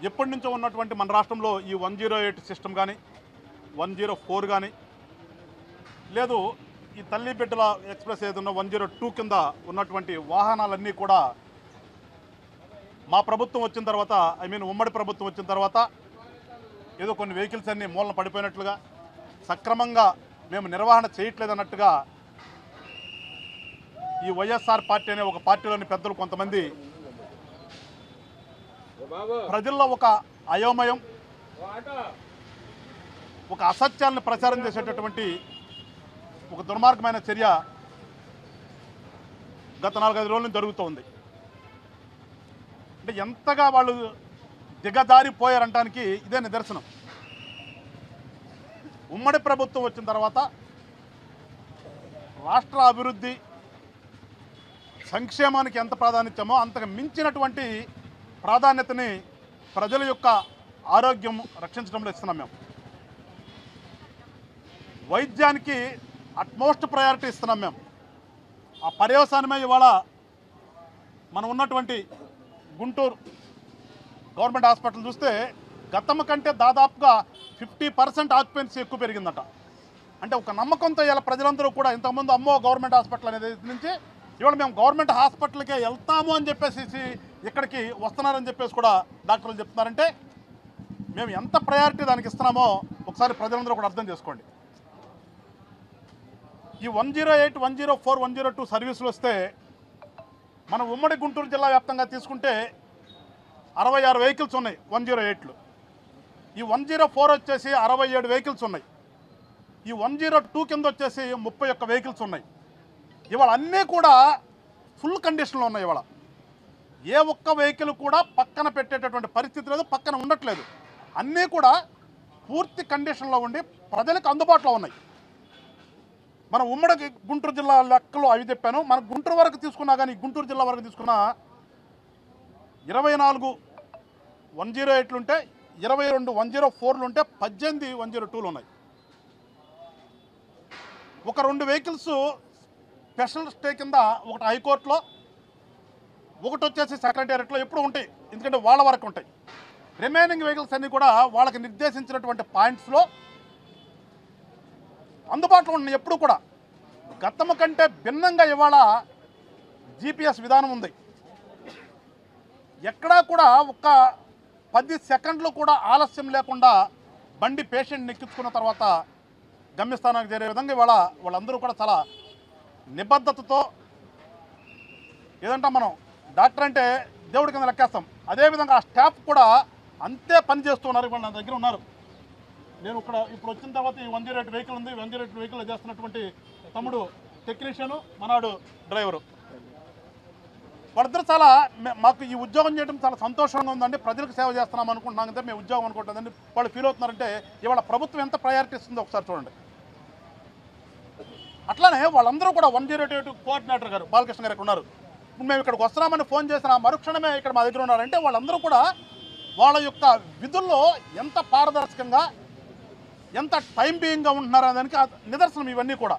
ఎప్పటి నుంచో ఉన్నటువంటి మన రాష్ట్రంలో ఈ 108 సిస్టమ్ కానీ 104 కానీ లేదు ఈ తల్లి బిడ్డల ఎక్స్ప్రెస్ ఏదన్నా 102 కింద ఉన్నటువంటి వాహనాలన్నీ కూడా మా ప్రభుత్వం వచ్చిన తర్వాత ఉమ్మడి ప్రభుత్వం వచ్చిన తర్వాత ఏదో కొన్ని వెహికల్స్ అన్నీ మూలన పడిపోయినట్లుగా సక్రమంగా మేము నిర్వహణ చేయట్లేదన్నట్టుగా ఈ వైఎస్ఆర్ పార్టీ అనే ఒక పార్టీలోని పెద్దలు కొంతమంది ప్రజల్లో ఒక అయోమయం ఒక అసత్యాలను ప్రచారం చేసేటటువంటి ఒక దుర్మార్గమైన చర్య గత 4-5 రోజుల నుంచి జరుగుతోంది. అంటే ఎంతగా వాళ్ళు దిగజారిపోయారంటానికి ఇదే నిదర్శనం. ఉమ్మడి ప్రభుత్వం వచ్చిన తర్వాత రాష్ట్ర అభివృద్ధి సంక్షేమానికి ఎంత ప్రాధాన్యతమో అంతకు మించినటువంటి ప్రాధాన్యతని ప్రజల యొక్క ఆరోగ్యం రక్షించడంలో ఇస్తున్నాం. మేము వైద్యానికి అట్మోస్ట్ ప్రయారిటీ ఇస్తున్నాం. మేము ఆ పర్యవసానమే ఇవాళ మనం ఉన్నటువంటి గుంటూరు గవర్నమెంట్ హాస్పిటల్ చూస్తే గతం కంటే దాదాపుగా 50% ఆక్యుపెన్సీ ఎక్కువ పెరిగిందట. అంటే ఒక నమ్మకంతో ఇలా ప్రజలందరూ కూడా ఇంతకుముందు అమ్మో గవర్నమెంట్ హాస్పిటల్ అనేది నుంచి ఇవాళ మేము గవర్నమెంట్ హాస్పిటల్కే వెళ్తాము అని చెప్పేసి ఇక్కడికి వస్తున్నారని చెప్పేసి కూడా డాక్టర్లు చెప్తున్నారంటే మేము ఎంత ప్రయారిటీ దానికి ఇస్తున్నామో ఒకసారి ప్రజలందరూ కూడా అర్థం చేసుకోండి. ఈ 108, 104, 102 సర్వీసులు వస్తే మన ఉమ్మడి గుంటూరు జిల్లా వ్యాప్తంగా తీసుకుంటే 66 వెహికల్స్ ఉన్నాయి 108లో. ఈ 104 వచ్చేసి 67 వెహికల్స్ ఉన్నాయి. ఈ 102 కింద వచ్చేసి 31 వెహికల్స్ ఉన్నాయి. ఇవాళ అన్నీ కూడా ఫుల్ కండిషన్లో ఉన్నాయి. ఇవాళ ఏ ఒక్క వెహికల్ కూడా పక్కన పెట్టేటటువంటి పరిస్థితి లేదు, పక్కన ఉండట్లేదు. అన్నీ కూడా పూర్తి కండిషన్లో ఉండి ప్రజలకు అందుబాటులో ఉన్నాయి. మన ఉమ్మడి గుంటూరు జిల్లా లెక్కలు అవి చెప్పాను. మన గుంటూరు వరకు తీసుకున్నా కానీ గుంటూరు జిల్లా వరకు తీసుకున్నా 24 108లు ఉంటే 22 104లు ఉంటే 18 102లు ఉన్నాయి. ఒక 2 వెహికల్స్ స్పెషల్ స్టే కింద, ఒకటి హైకోర్టులో, ఒకటి వచ్చేసి సెక్రటేరియట్లో ఎప్పుడు ఉంటాయి, ఎందుకంటే వాళ్ళ వరకు ఉంటాయి. రిమైనింగ్ వెహికల్స్ అన్నీ కూడా వాళ్ళకి నిర్దేశించినటువంటి పాయింట్స్లో అందుబాటులో ఉన్నాయి. ఎప్పుడు కూడా గతము కంటే భిన్నంగా ఇవాళ జీపీఎస్ విధానం ఉంది. ఎక్కడా కూడా ఒక 10 సెకండ్లు కూడా ఆలస్యం లేకుండా బండి పేషెంట్ని ఎక్కించుకున్న తర్వాత గమ్యస్థానానికి చేరే విధంగా ఇవాళ వాళ్ళందరూ కూడా చాలా నిబద్ధతతో, ఏదంటే మనం డాక్టర్ అంటే దేవుడి కింద లెక్కేస్తాం, అదేవిధంగా ఆ స్టాఫ్ కూడా అంతే పని చేస్తున్నారు. ఇవాళ నా దగ్గర ఉన్నారు. నేను ఇప్పుడు వచ్చిన తర్వాత ఈ 108 వెహికల్ ఉంది. 108 వెహికల్ చేస్తున్నటువంటి తమ్ముడు టెక్నీషియను, మనాడు డ్రైవరు, వాళ్ళిద్దరు చాలా మాకు ఈ ఉద్యోగం చేయడం చాలా సంతోషంగా ఉందండి. ప్రజలకు సేవ చేస్తున్నాం అనుకుంటున్నాం కదా, మేము ఉద్యోగం అనుకుంటుందండి. వాళ్ళు ఫీల్ అవుతున్నారంటే ఇవాళ ప్రభుత్వం ఎంత ప్రయారిటీ ఇస్తుందో ఒకసారి చూడండి. అట్లానే వాళ్ళందరూ కూడా 108 కోఆర్డినేటర్ గారు బాలకృష్ణ గారు ఉన్నారు. ఇప్పుడు మేము ఇక్కడికి వస్తున్నామని ఫోన్ చేసిన మరుక్షణమే ఇక్కడ మా దగ్గర ఉన్నారంటే వాళ్ళందరూ కూడా వాళ్ళ యొక్క విధుల్లో ఎంత పారదర్శకంగా, ఎంత టైం బీయింగ్గా ఉంటున్నారో దానికి నిదర్శనం ఇవన్నీ కూడా.